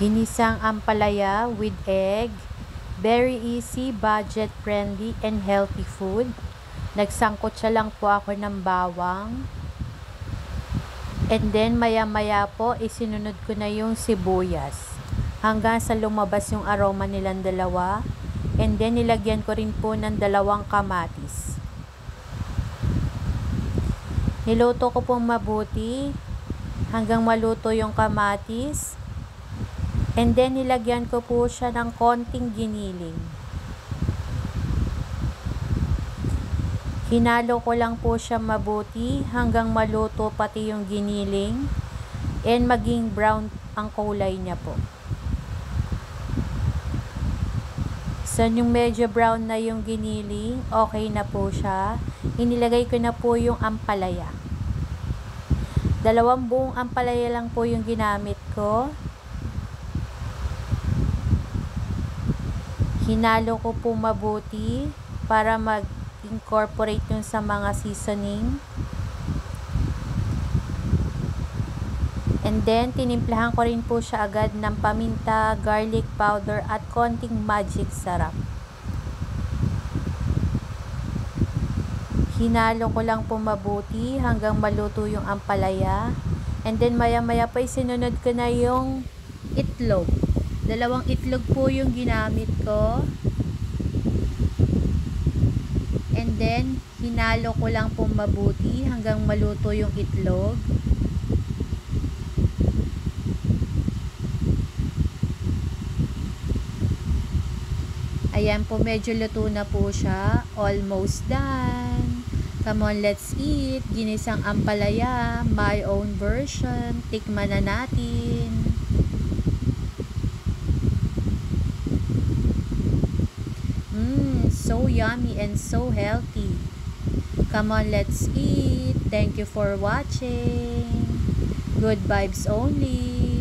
Ginisang ampalaya with egg. Very easy, budget friendly, and healthy food. Nagsangkot siya lang po ako ng bawang. And then maya-maya po isinunod ko na yung sibuyas. Hanggang sa lumabas yung aroma nilang dalawa. And then nilagyan ko rin po ng 2 kamatis. Niluto ko pong mabuti hanggang maluto yung kamatis. And then nilagyan ko po siya ng konting giniling. Hinalo ko lang po siya mabuti hanggang maluto pati yung giniling and maging brown ang kulay niya po. So yung medyo brown na yung giniling, okay na po siya. Inilagay ko na po yung ampalaya. 2 buong ampalaya lang po yung ginamit ko. Hinalo ko po mabuti para mag-incorporate yung sa mga seasoning. And then, tinimplahan ko rin po siya agad ng paminta, garlic powder, at konting magic sarap. Hinalo ko lang po mabuti hanggang maluto yung ampalaya. And then, maya-maya pa sinunod ko na yung itlog. 2 itlog po yung ginamit ko. And then, hinalo ko lang po mabuti hanggang maluto yung itlog. Ayan po, medyo luto na po siya. Almost done. Come on, let's eat. Ginisang ampalaya, my own version. Tikman na natin. So yummy and so healthy. Come on, let's eat. Thank you for watching. Good vibes only.